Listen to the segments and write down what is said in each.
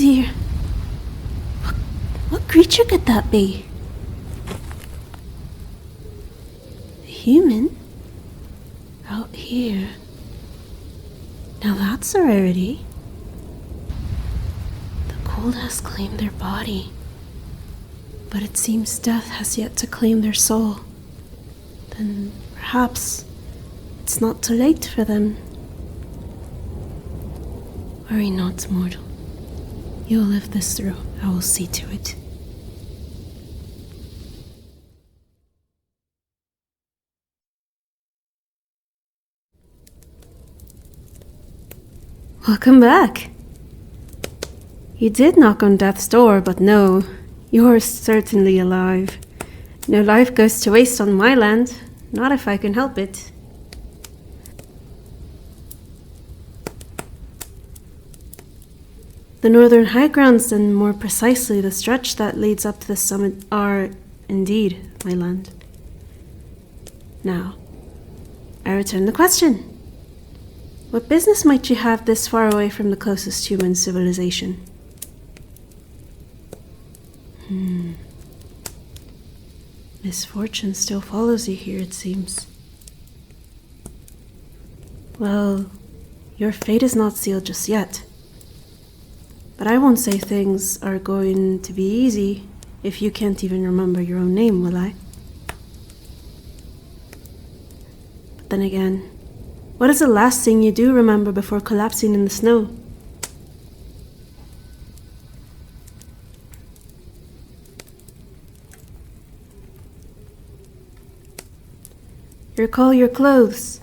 dear. What creature could that be? A human? Out here. Now that's a rarity. The cold has claimed their body, but it seems death has yet to claim their soul. Then perhaps it's not too late for them. Worry not, mortal. You'll live this through. I will see to it. Welcome back. You did knock on death's door, but no, you're certainly alive. No life goes to waste on my land, not if I can help it. The northern high grounds, and more precisely the stretch that leads up to the summit, are indeed my land. Now, I return the question. What business might you have this far away from the closest human civilization? Misfortune still follows you here, it seems. Well, your fate is not sealed just yet. But I won't say things are going to be easy if you can't even remember your own name, will I? But then again, what is the last thing you do remember before collapsing in the snow? You recall your clothes.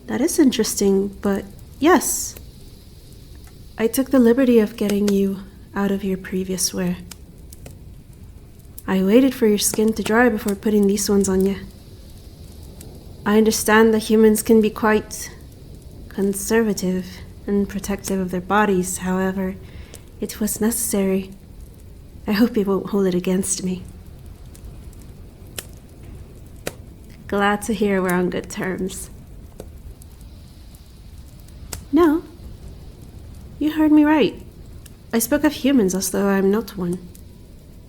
That is interesting, but yes. I took the liberty of getting you out of your previous wear. I waited for your skin to dry before putting these ones on you. I understand that humans can be quite conservative and protective of their bodies. However, it was necessary. I hope you won't hold it against me. Glad to hear we're on good terms. No, you heard me right. I spoke of humans as though I am not one.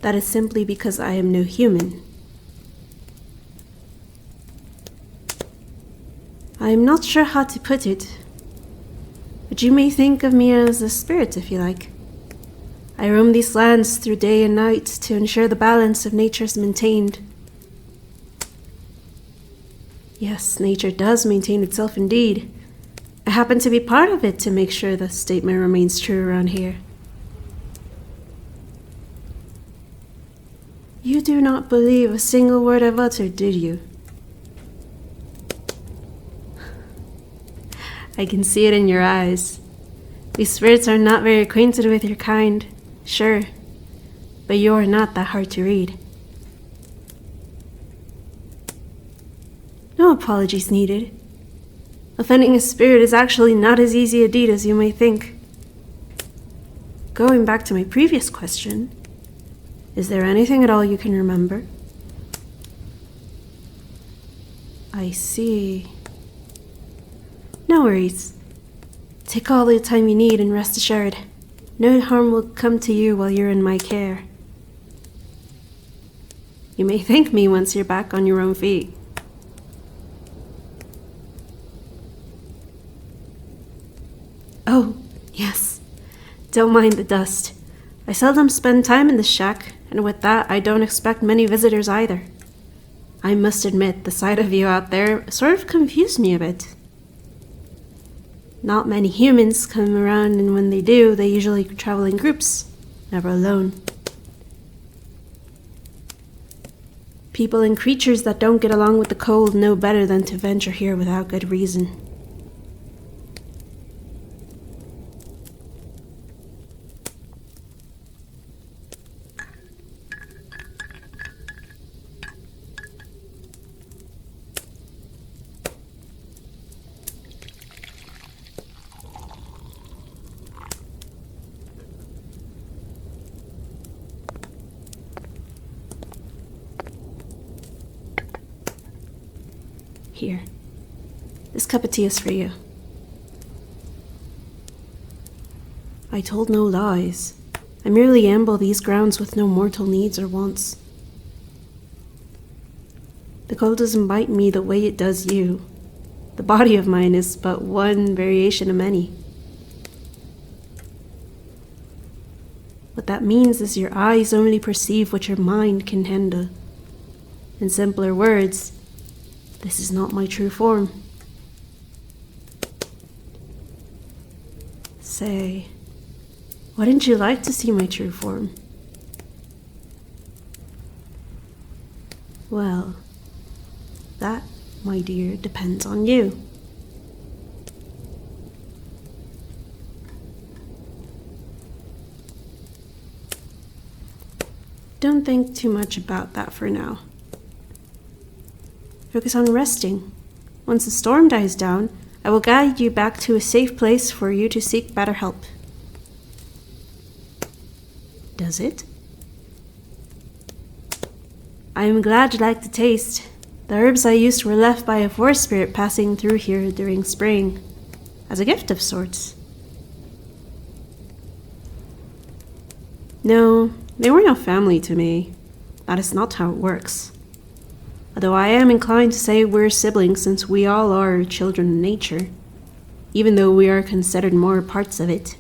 That is simply because I am no human. I am not sure how to put it, but you may think of me as a spirit if you like. I roam these lands through day and night to ensure the balance of nature is maintained. Yes, nature does maintain itself indeed. I happen to be part of it to make sure the statement remains true around here. You do not believe a single word I've uttered, did you? I can see it in your eyes. These spirits are not very acquainted with your kind, sure, but you are not that hard to read. No apologies needed. Offending a spirit is actually not as easy a deed as you may think. Going back to my previous question, is there anything at all you can remember? I see. No worries. Take all the time you need and rest assured, no harm will come to you while you're in my care. You may thank me once you're back on your own feet. Oh, yes. Don't mind the dust. I seldom spend time in this shack, and with that, I don't expect many visitors either. I must admit, the sight of you out there sort of confused me a bit. Not many humans come around, and when they do, they usually travel in groups, never alone. People and creatures that don't get along with the cold know better than to venture here without good reason. Here, this cup of tea is for you. I told no lies. I merely amble these grounds with no mortal needs or wants. The cold doesn't bite me the way it does you. The body of mine is but one variation of many. What that means is your eyes only perceive what your mind can handle. In simpler words, this is not my true form. Say, wouldn't you like to see my true form? Well, that, my dear, depends on you. Don't think too much about that for now. Focus on resting. Once the storm dies down, I will guide you back to a safe place for you to seek better help. Does it? I am glad you like the taste. The herbs I used were left by a forest spirit passing through here during spring, as a gift of sorts. No, they were no family to me. That is not how it works. Although I am inclined to say we're siblings since we all are children of nature, even though we are considered more parts of it.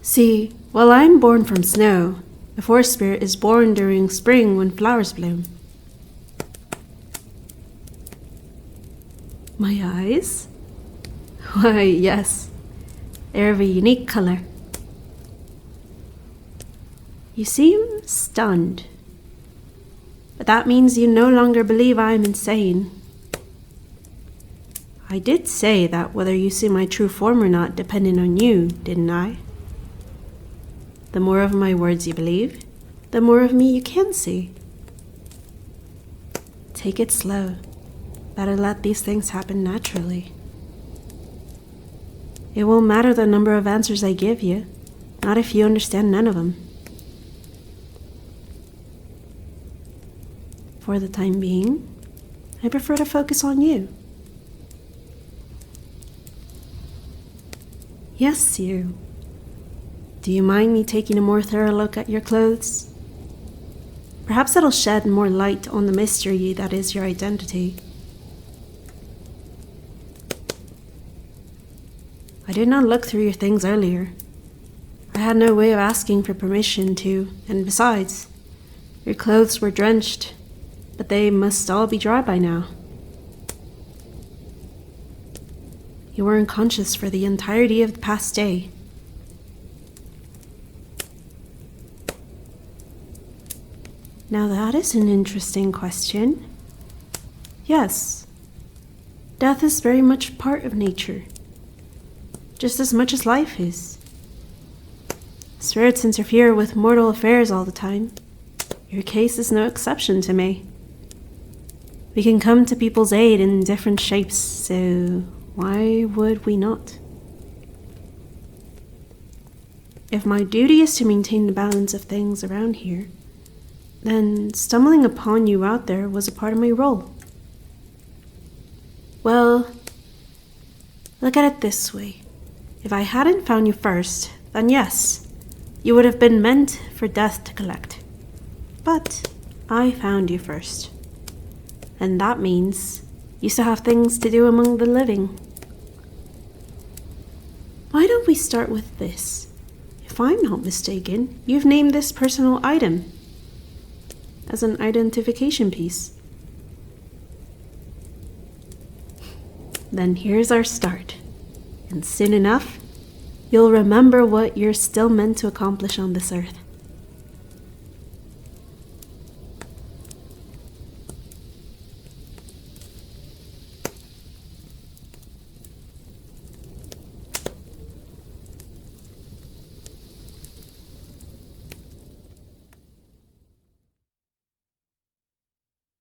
See, while I'm born from snow, the forest spirit is born during spring when flowers bloom. My eyes? Why, yes. They're of a unique color. You seem stunned. But that means you no longer believe I am insane. I did say that whether you see my true form or not depended on you, didn't I? The more of my words you believe, the more of me you can see. Take it slow. Better let these things happen naturally. It won't matter the number of answers I give you, not if you understand none of them. For the time being, I prefer to focus on you. Yes, you. Do you mind me taking a more thorough look at your clothes? Perhaps that'll shed more light on the mystery that is your identity. I did not look through your things earlier. I had no way of asking for permission to, and besides, your clothes were drenched, but they must all be dry by now. You were unconscious for the entirety of the past day. Now that is an interesting question. Yes, death is very much part of nature, just as much as life is. Spirits interfere with mortal affairs all the time. Your case is no exception to me. We can come to people's aid in different shapes, so why would we not? If my duty is to maintain the balance of things around here, then stumbling upon you out there was a part of my role. Well, look at it this way. If I hadn't found you first, then yes, you would have been meant for death to collect. But I found you first. And that means you still have things to do among the living. Why don't we start with this? If I'm not mistaken, you've named this personal item as an identification piece. Then here's our start. And soon enough, you'll remember what you're still meant to accomplish on this earth.